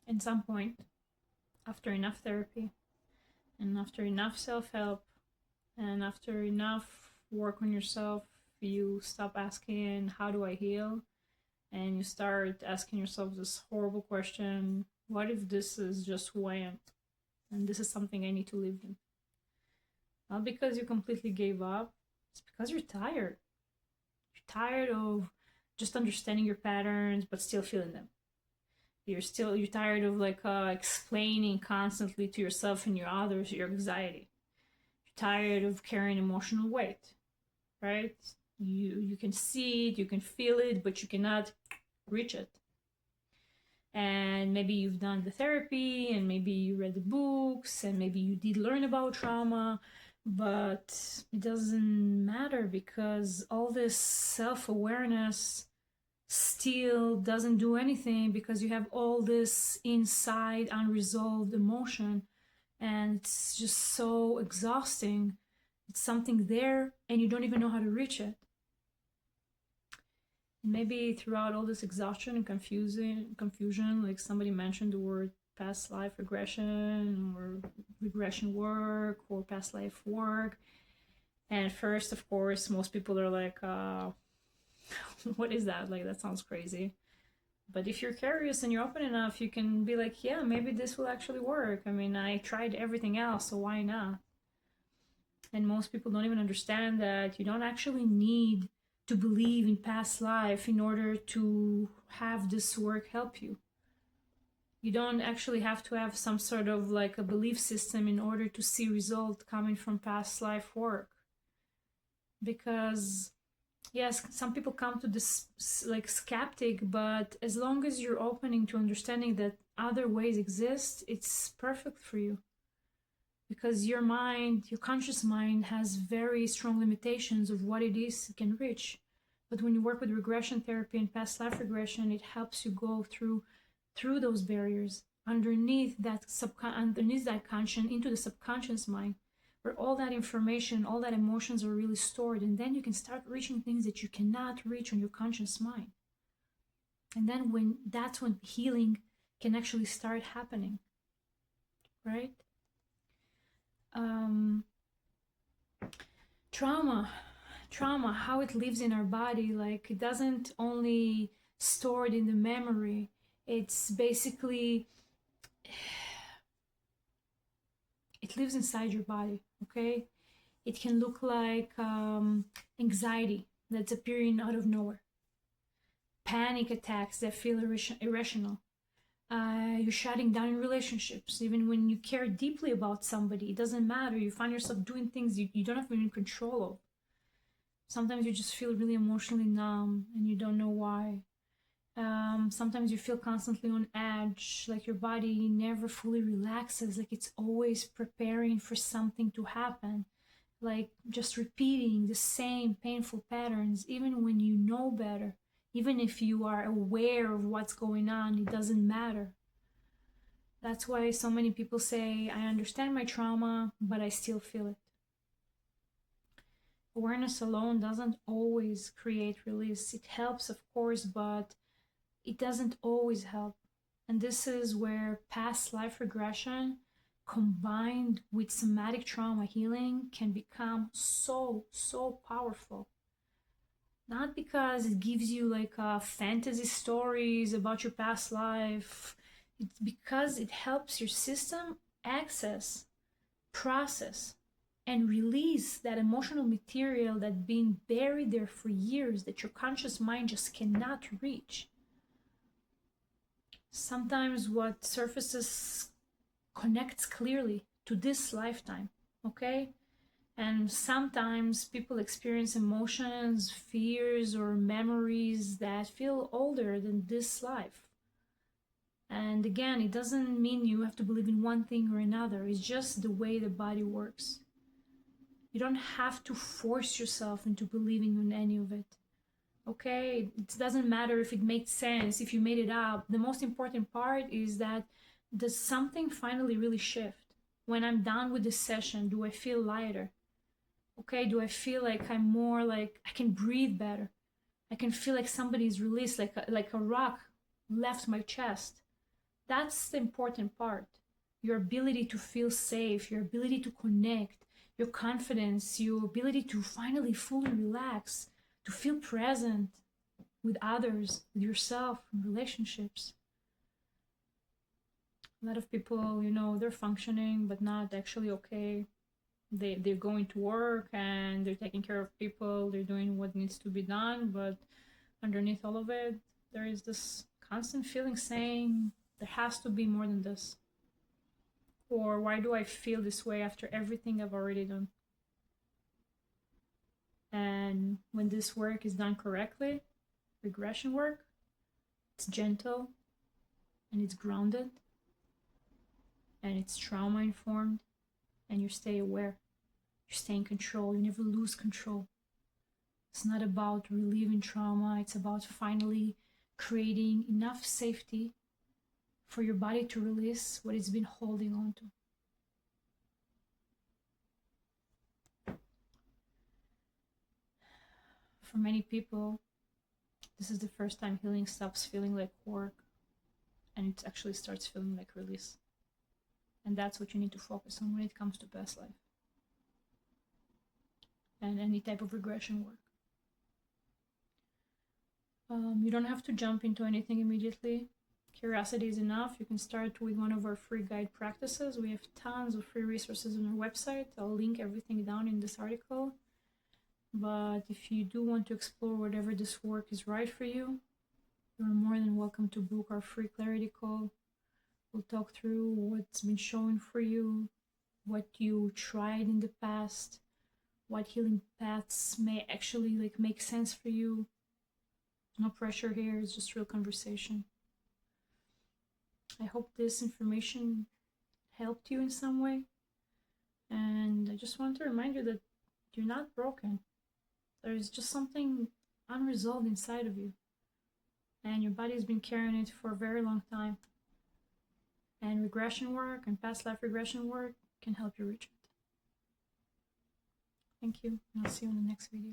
At some point, after enough therapy and after enough self-help and after enough work on yourself, you stop asking, how do I heal? And you start asking yourself this horrible question, what if this is just who I am? And this is something I need to live in. Not because you completely gave up, it's because you're tired. You're tired of just understanding your patterns but still feeling them. You're tired of explaining constantly to yourself and your others your anxiety. You're tired of carrying emotional weight, right? You can see it, you can feel it, but you cannot reach it. And maybe you've done the therapy, and maybe you read the books, and maybe you did learn about trauma, but it doesn't matter because all this self-awareness still doesn't do anything because you have all this inside unresolved emotion, and it's just so exhausting. It's something there and you don't even know how to reach it. And maybe throughout all this exhaustion and confusion, like somebody mentioned the word past life regression or regression work or past life work. And at first, of course, most people are like, what is that? Like, that sounds crazy. But if you're curious and you're open enough, you can be like, yeah, maybe this will actually work. I mean, I tried everything else, so why not? And most people don't even understand that you don't actually need to believe in past life in order to have this work help you. You don't actually have to have some sort of like a belief system in order to see result coming from past life work. Because yes, some people come to this like skeptic, but as long as you're opening to understanding that other ways exist, it's perfect for you. Because your mind, your conscious mind, has very strong limitations of what it is it can reach. But when you work with regression therapy and past life regression, it helps you go through those barriers underneath that conscious into the subconscious mind, where all that information, all that emotions are really stored, and then you can start reaching things that you cannot reach on your conscious mind. And then that's when healing can actually start happening, right? Trauma, how it lives in our body, like it doesn't only stored in the memory, it's basically, it lives inside your body, okay? It can look like anxiety that's appearing out of nowhere, panic attacks that feel irrational. You're shutting down in relationships, even when you care deeply about somebody. It doesn't matter. You find yourself doing things you don't have any control of. Sometimes you just feel really emotionally numb and you don't know why. Sometimes you feel constantly on edge, like your body never fully relaxes, like it's always preparing for something to happen, like just repeating the same painful patterns, even when you know better. Even if you are aware of what's going on, it doesn't matter. That's why so many people say, I understand my trauma, but I still feel it. Awareness alone doesn't always create release. It helps, of course, but it doesn't always help. And this is where past life regression combined with somatic trauma healing can become so powerful. Not because it gives you like fantasy stories about your past life, it's because it helps your system access, process, and release that emotional material that's been buried there for years that your conscious mind just cannot reach. Sometimes what surfaces connects clearly to this lifetime, okay? And sometimes people experience emotions, fears, or memories that feel older than this life. And again, it doesn't mean you have to believe in one thing or another. It's just the way the body works. You don't have to force yourself into believing in any of it. Okay? It doesn't matter if it makes sense, if you made it up. The most important part is that does something finally really shift? When I'm done with this session, do I feel lighter? Okay, do I feel like I'm more like I can breathe better? I can feel like somebody's released, like a rock left my chest. That's the important part. Your ability to feel safe, your ability to connect, your confidence, your ability to finally fully relax, to feel present with others, with yourself, in relationships. A lot of people, they're functioning but not actually okay. They're going to work and they're taking care of people, they're doing what needs to be done, but underneath all of it, there is this constant feeling saying, there has to be more than this. Or why do I feel this way after everything I've already done? And when this work is done correctly, regression work, it's gentle and it's grounded and it's trauma informed, and you stay aware. You stay in control. You never lose control. It's not about relieving trauma. It's about finally creating enough safety for your body to release what it's been holding on to. For many people, this is the first time healing stops feeling like work and it actually starts feeling like release. And that's what you need to focus on when it comes to past life and any type of regression work. You don't have to jump into anything immediately. Curiosity is enough. You can start with one of our free guide practices. We have tons of free resources on our website. I'll link everything down in this article. But if you do want to explore whatever this work is right for you, you're more than welcome to book our free clarity call. We'll talk through what's been shown for you, what you tried in the past, what healing paths may actually make sense for you. No pressure here, it's just real conversation. I hope this information helped you in some way. And I just want to remind you that you're not broken. There's just something unresolved inside of you. And your body's been carrying it for a very long time. And regression work and past life regression work can help you reach it. Thank you, and I'll see you in the next video.